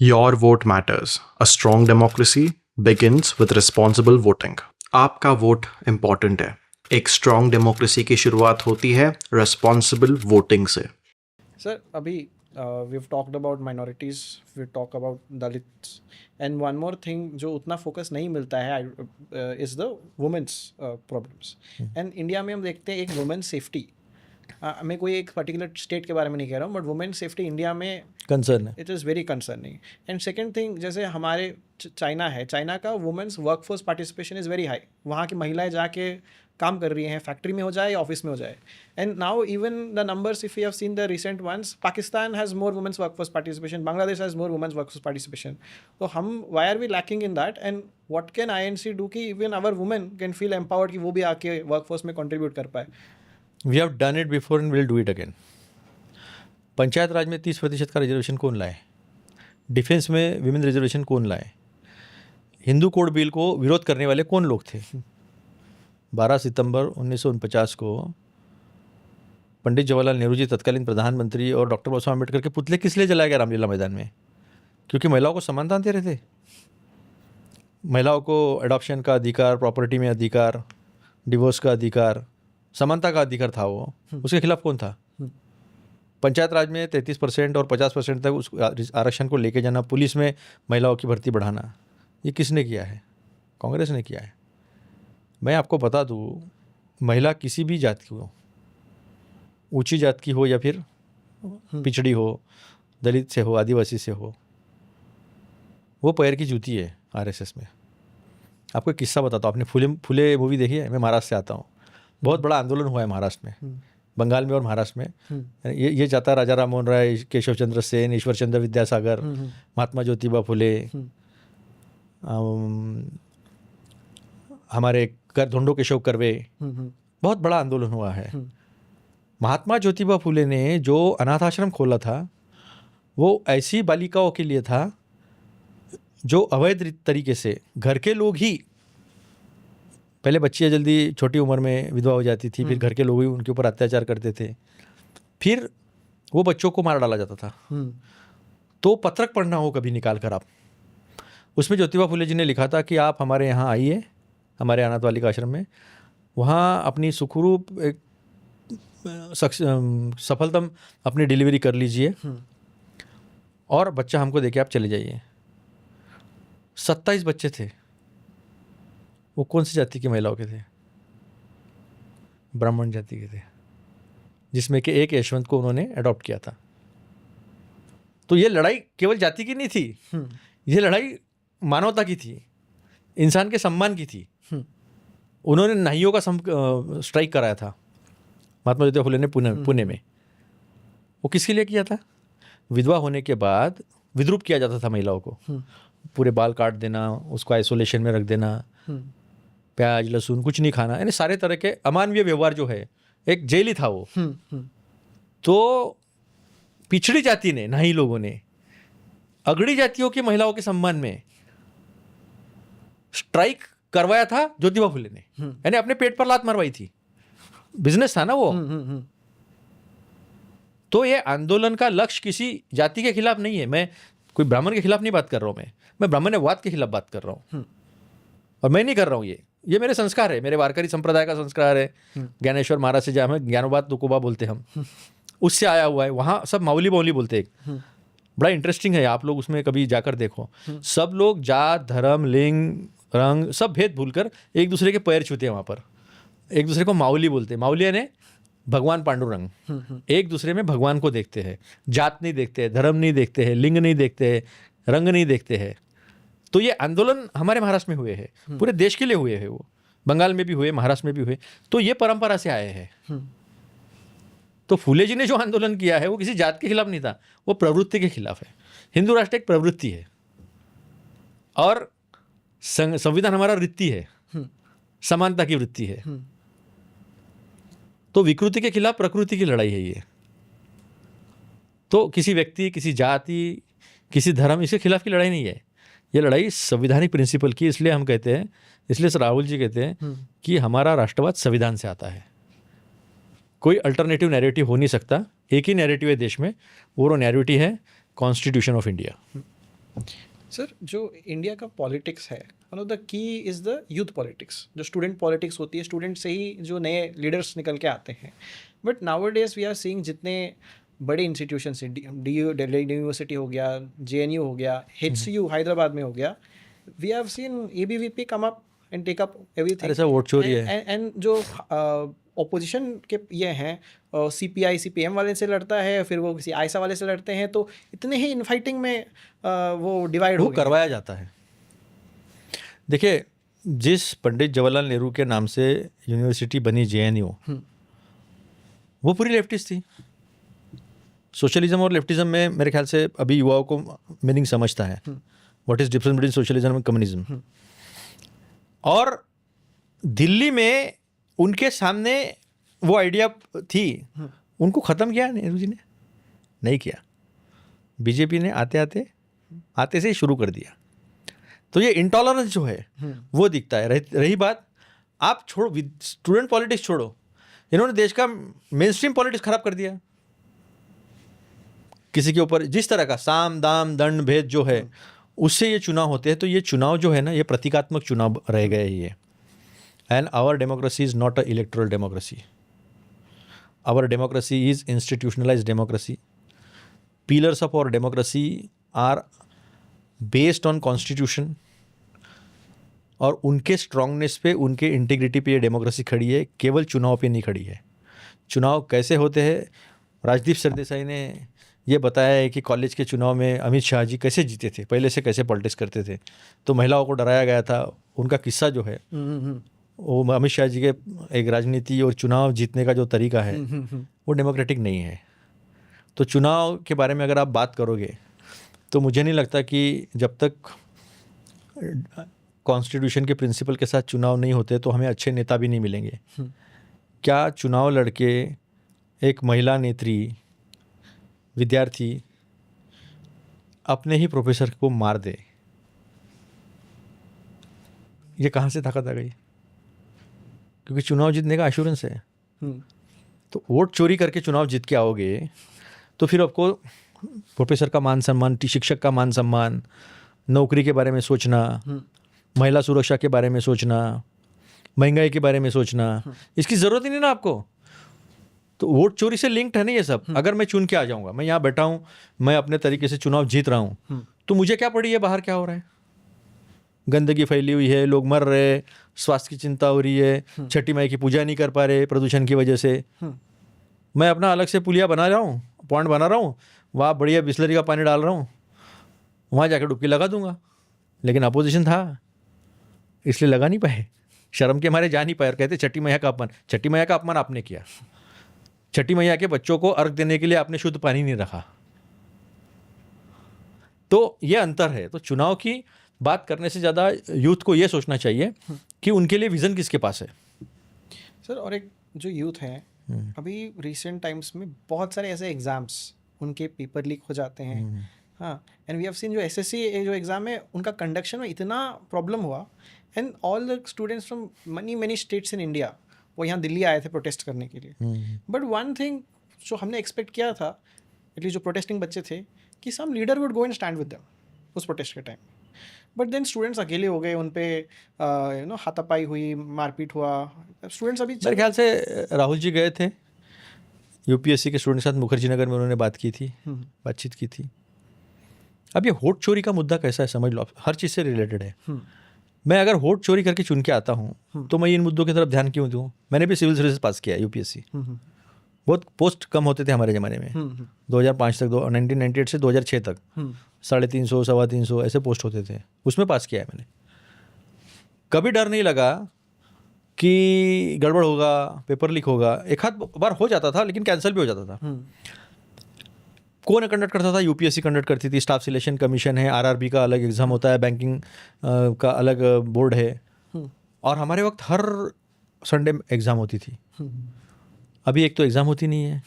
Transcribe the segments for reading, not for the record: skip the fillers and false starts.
Your vote matters. A strong democracy begins with responsible voting. आपका vote important है. एक strong democracy की शुरुआत होती है रिस्पॉन्सिबल वोटिंग से. सर अभी we've talked about minorities, we talk about Dalits, and one more thing जो उतना फोकस नहीं मिलता है is the women's problems. And India में हम देखते हैं एक वुमेन सेफ्टी, मैं कोई एक पर्टिकुलर स्टेट के बारे में नहीं कह रहा हूँ, बट वुमेन सेफ्टी इंडिया में कंसर्न है. It is very concerning. And second thing, जैसे हमारे चाइना है, चाइना का women's workforce participation is very high. वहाँ की महिलाएं जाके काम कर रही हैं, फैक्ट्री में हो जाए या ऑफिस में हो जाए. And now even the numbers, if you have seen the recent ones, Pakistan has more womens workforce participation, Bangladesh has more womens workforce participation. तो हम why are we lacking in that, and what can INC do कि even our women can feel empowered कि वो भी आके workforce में contribute कर पाए. We have done it before and will do it again. Panchayat Raj में 30% का रिजर्वेशन कौन लाए? डिफेंस में विमेन रिजर्वेशन कौन लाए? हिंदू कोड बिल को विरोध करने वाले कौन लोग थे? 12 सितंबर 1949 को पंडित जवाहरलाल नेहरू जी तत्कालीन प्रधानमंत्री और डॉक्टर बाबा साहब अम्बेडकर के पुतले किस लिए जलाए गए रामलीला मैदान में? क्योंकि महिलाओं को समानता दे रहे थे. महिलाओं को एडॉप्शन का अधिकार, प्रॉपर्टी में अधिकार, डिवोर्स का अधिकार, समानता का अधिकार था. वो उसके खिलाफ कौन था? पंचायत राज में 33% और 50% तक उस आरक्षण को लेके जाना, पुलिस में महिलाओं की भर्ती बढ़ाना, ये किसने किया है? कांग्रेस ने किया है. मैं आपको बता दूँ, महिला किसी भी जात की हो, ऊंची जात की हो या फिर पिछड़ी हो, दलित से हो, आदिवासी से हो, वो पैर की जूती है आरएसएस में. आपको एक किस्सा बताता हूँ. आपने फुले मूवी देखी है? मैं महाराष्ट्र से आता हूँ. बहुत बड़ा आंदोलन हुआ है महाराष्ट्र में, बंगाल में और महाराष्ट्र में. ये चाहता राजा राम मोहन राय, केशव चंद्र सेन, ईश्वर चंद्र विद्यासागर, महात्मा ज्योतिबा फुले, हमारे धोंडो केशव कर्वे, बहुत बड़ा आंदोलन हुआ है. महात्मा ज्योतिबा फुले ने जो अनाथ खोला था, वो ऐसी बालिकाओं के लिए था जो अवैध तरीके से, घर के लोग ही, पहले बच्चियाँ जल्दी छोटी उम्र में विधवा हो जाती थी, फिर घर के लोग ही उनके ऊपर अत्याचार करते थे, फिर वो बच्चों को मार डाला जाता था. तो पत्रक पढ़ना हो कभी निकाल कर आप, उसमें ज्योतिबा फुले जी ने लिखा था कि आप हमारे यहाँ आइए, हमारे अनाथ बालिका आश्रम में, वहाँ अपनी सुखरूप सफलतम अपनी डिलीवरी कर लीजिए और बच्चा हमको देके आप चले जाइए. 27 बच्चे थे. वो कौन सी जाति की महिलाओं के थे? ब्राह्मण जाति के थे, जिसमें कि एक यशवंत को उन्होंने अडॉप्ट किया था. तो ये लड़ाई केवल जाति की नहीं थी, ये लड़ाई मानवता की थी, इंसान के सम्मान की थी. उन्होंने नाइयों का स्ट्राइक कराया था महात्मा ज्योतिबा फुले ने पुणे में. वो किसके लिए किया था? विधवा होने के बाद विद्रूप किया जाता था महिलाओं को, पूरे बाल काट देना, उसको आइसोलेशन में रख देना, प्याज लहसुन कुछ नहीं खाना, यानी सारे तरह के अमानवीय व्यवहार जो है, एक जेल ही था वो. तो पिछड़ी जाति ने, नाई लोगों ने, अगड़ी जातियों की महिलाओं के सम्मान में स्ट्राइक करवाया था ज्योतिबा फुले ने. यानी अपने पेट पर लात मरवाई थी, बिजनेस था ना वो. तो ये आंदोलन का लक्ष्य किसी जाति के खिलाफ नहीं है. मैं कोई ब्राह्मण के खिलाफ नहीं बात कर रहा हूँ, मैं ब्राह्मण्यवाद के खिलाफ बात कर रहा हूँ. और मैं नहीं कर रहा हूँ, ये मेरे संस्कार है, मेरे वारकरी संप्रदाय का संस्कार है. ज्ञानेश्वर महाराज से जहाँ ज्ञानोबाद तुकोबा बोलते हम, उससे आया हुआ है. वहाँ सब माउली बाउली बोलते हैं. बड़ा इंटरेस्टिंग है, आप लोग उसमें कभी जाकर देखो. सब लोग जात, धर्म, लिंग, रंग सब भेद भूलकर एक दूसरे के पैर छूते हैं वहाँ पर. एक दूसरे को माउली बोलते हैं. माउली यानी भगवान पांडुरंग. एक दूसरे में भगवान को देखते हैं, जात नहीं देखते हैं, धर्म नहीं देखते हैं, लिंग नहीं देखते हैं, रंग नहीं देखते हैं. तो ये आंदोलन हमारे महाराष्ट्र में हुए हैं, पूरे देश के लिए हुए हैं. वो बंगाल में भी हुए, महाराष्ट्र में भी हुए. तो ये परंपरा से आए हैं. तो फुले जी ने जो आंदोलन किया है वो किसी जात के खिलाफ नहीं था, वो प्रवृत्ति के खिलाफ है. हिंदू राष्ट्र एक प्रवृत्ति है और संविधान हमारा वृत्ति है, समानता की वृत्ति है. तो विकृति के खिलाफ प्रकृति की लड़ाई है ये. तो किसी व्यक्ति, किसी जाति, किसी धर्म, इसके खिलाफ की लड़ाई नहीं है. ये लड़ाई संवैधानिक प्रिंसिपल की. इसलिए हम कहते हैं, इसलिए राहुल जी कहते हैं कि हमारा राष्ट्रवाद संविधान से आता है. कोई अल्टरनेटिव नैरेटिव हो नहीं सकता. एक ही नैरेटिव है देश में, वो नैरेटिव है कॉन्स्टिट्यूशन ऑफ इंडिया. सर जो इंडिया का पॉलिटिक्स है, one of the key is the youth politics, जो स्टूडेंट पॉलिटिक्स होती है, स्टूडेंट से ही जो नए लीडर्स निकल के आते हैं. But nowadays we are seeing जितने बड़े इंस्टीट्यूशंस हैं, दिल्ली यूनिवर्सिटी हो गया, JNU हो गया, HCU हैदराबाद में हो गया, we have seen ABVP come up and take up everything. ऐसा वोट चोरी है. एंड जो ऑपोजिशन के ये हैं, CPI CPM वाले से लड़ता है, फिर वो किसी आयसा वाले से लड़ते हैं, तो इतने ही इनफाइटिंग में वो डिवाइड हो गए. करवाया जाता है. देखिए, जिस पंडित जवाहरलाल नेहरू के नाम से यूनिवर्सिटी बनी JNU, वो पूरी लेफ्टिस्ट थी. सोशलिज्म और लेफ्टिज्म में मेरे ख्याल से अभी युवाओं को मीनिंग समझता है. What is difference between socialism and communism. और दिल्ली में उनके सामने वो आइडिया थी, उनको ख़त्म किया नेहरू जी ने? नहीं किया. बीजेपी ने आते से ही शुरू कर दिया. तो ये इंटॉलरेंस जो है वो दिखता है. रही बात, आप छोड़ो, स्टूडेंट पॉलिटिक्स छोड़ो, इन्होंने देश का मेन स्ट्रीम पॉलिटिक्स खराब कर दिया. किसी के ऊपर जिस तरह का साम दाम दंड भेद जो है, उससे ये चुनाव होते हैं. तो ये चुनाव जो है ना, ये प्रतीकात्मक चुनाव रह गए ही है. And our democracy is not a electoral democracy. Our democracy is institutionalised democracy. Pillars of our democracy are based on constitution, और उनके स्ट्रांगनेस पे, उनके इंटीग्रिटी पे ये डेमोक्रेसी खड़ी है, केवल चुनाव पे नहीं खड़ी है. चुनाव कैसे होते हैं? राजदीप सरदेसाई ने ये बताया है कि कॉलेज के चुनाव में अमित शाह जी कैसे जीते थे, पहले से कैसे पॉलिटिक्स करते थे. तो महिलाओं को डराया गया था. उनका किस्सा जो है वो अमित शाह जी के एक राजनीति और चुनाव जीतने का जो तरीका है वो डेमोक्रेटिक नहीं है. तो चुनाव के बारे में अगर आप बात करोगे तो मुझे नहीं लगता कि जब तक कॉन्स्टिट्यूशन के प्रिंसिपल के साथ चुनाव नहीं होते तो हमें अच्छे नेता भी नहीं मिलेंगे. क्या चुनाव लड़के एक महिला नेत्री, विद्यार्थी अपने ही प्रोफेसर को मार दे, ये कहाँ से ताकत आ गई? क्योंकि चुनाव जीतने का एश्योरेंस है. तो वोट चोरी करके चुनाव जीत के आओगे तो फिर आपको प्रोफेसर का मान सम्मान, शिक्षक का मान सम्मान, नौकरी के बारे में सोचना, महिला सुरक्षा के बारे में सोचना, महंगाई के बारे में सोचना, इसकी ज़रूरत ही नहीं ना आपको. तो वोट चोरी से लिंक्ड है ना ये सब. अगर मैं चुन के आ जाऊंगा, मैं यहाँ बैठा हूँ, मैं अपने तरीके से चुनाव जीत रहा हूँ, तो मुझे क्या पड़ी है बाहर क्या हो रहा है? गंदगी फैली हुई है, लोग मर रहे, स्वास्थ्य की चिंता हो रही है, छठी माई की पूजा नहीं कर पा रहे प्रदूषण की वजह से. मैं अपना अलग से पुलिया बना रहा हूँ, पॉइंट बना रहा हूँ, वहाँ बढ़िया बिस्लरी का पानी डाल रहा हूँ, वहाँ जाकर डुबकी लगा दूंगा. लेकिन अपोजिशन था, इसलिए लगा नहीं पाए, शर्म के मारे जा नहीं पाए, और कहते छठी मैया का अपमान. छठी मैया का अपमान आपने किया. छठी मैया के बच्चों को अर्घ देने के लिए आपने शुद्ध पानी नहीं रखा. तो ये अंतर है. तो चुनाव की बात करने से ज़्यादा यूथ को ये सोचना चाहिए कि उनके लिए विज़न किसके पास है. सर, और एक जो यूथ हैं, अभी रिसेंट टाइम्स में बहुत सारे ऐसे एग्ज़ाम्स, उनके पेपर लीक हो जाते हैं. हाँ, एंड वी हैव सीन जो SSC जो एग्ज़ाम है, उनका कंडक्शन में इतना प्रॉब्लम हुआ, and all the students from money states in India वो यहाँ दिल्ली आए थे प्रोटेस्ट करने के लिए. बट वन थिंग जो हमने एक्सपेक्ट किया था, एटलीस्ट जो प्रोटेस्टिंग बच्चे थे, कि some leader would go and stand with them उस प्रोटेस्ट के टाइम. बट देन स्टूडेंट्स अकेले हो गए, उन पे हाथापाई हुई, मारपीट हुआ. स्टूडेंट्स अभी मेरे ख्याल से राहुल जी गए थे UPSC के स्टूडेंट के साथ मुखर्जी नगर में, उन्होंने बातचीत की थी. अब ये वोट चोरी का मुद्दा कैसा है समझ लो, हर चीज़ से रिलेटेड है. मैं अगर वोट चोरी करके चुन के आता हूँ तो मैं इन मुद्दों की तरफ ध्यान क्यों दूँ? मैंने भी सिविल सर्विस पास किया UPSC. बहुत पोस्ट कम होते थे हमारे ज़माने में. 2005 तक, 1998 से 2006 तक 350, 325 ऐसे पोस्ट होते थे. उसमें पास किया है मैंने. कभी डर नहीं लगा कि गड़बड़ होगा, पेपर लीक होगा. एक आध बार हो जाता था, लेकिन कैंसिल भी हो जाता था. कौन कंडक्ट करता था? UPSC कंडक्ट करती थी. स्टाफ सिलेक्शन कमीशन है, RRB का अलग एग्ज़ाम होता है, बैंकिंग का अलग बोर्ड है. और हमारे वक्त हर संडे एग्ज़ाम होती थी. अभी एक तो एग्ज़ाम होती नहीं है,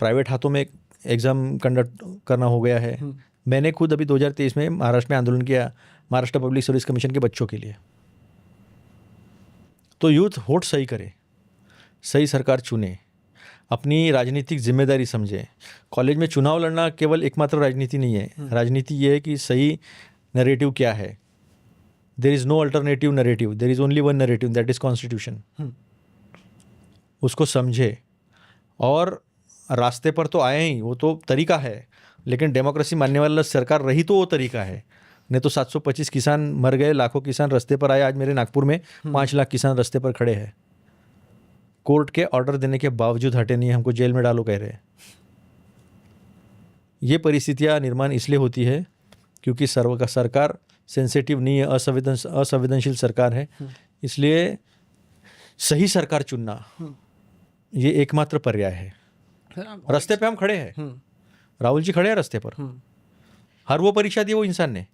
प्राइवेट हाथों में एग्ज़ाम कंडक्ट करना हो गया है. मैंने खुद अभी 2023 में महाराष्ट्र में आंदोलन किया, महाराष्ट्र पब्लिक सर्विस कमीशन के बच्चों के लिए. तो यूथ वोट सही करे, सही सरकार चुने. अपनी राजनीतिक जिम्मेदारी समझें। कॉलेज में चुनाव लड़ना केवल एकमात्र राजनीति नहीं है। राजनीति ये है कि सही नरेटिव क्या है। There is no alternative narrative, there is only one narrative, that is constitution. उसको समझे और रास्ते पर तो आए ही, वो तो तरीका है, लेकिन डेमोक्रेसी मानने वाला सरकार रही तो वो तरीका है। नहीं तो 725 किसान मर गए, लाखों किसान रास्ते पर आए। आज मेरे नागपुर में 5 लाख किसान रास्ते पर खड़े हैं। कोर्ट के ऑर्डर देने के बावजूद हटे नहीं, हमको जेल में डालो कह रहे हैं। ये परिस्थितियाँ निर्माण इसलिए होती है क्योंकि सरकार सेंसिटिव नहीं है, असंवेदनशील सरकार है। इसलिए सही सरकार चुनना ये एकमात्र पर्याय है। रास्ते पे हम खड़े हैं, राहुल जी खड़े हैं रास्ते पर। हर वो परीक्षा दी वो इंसान ने।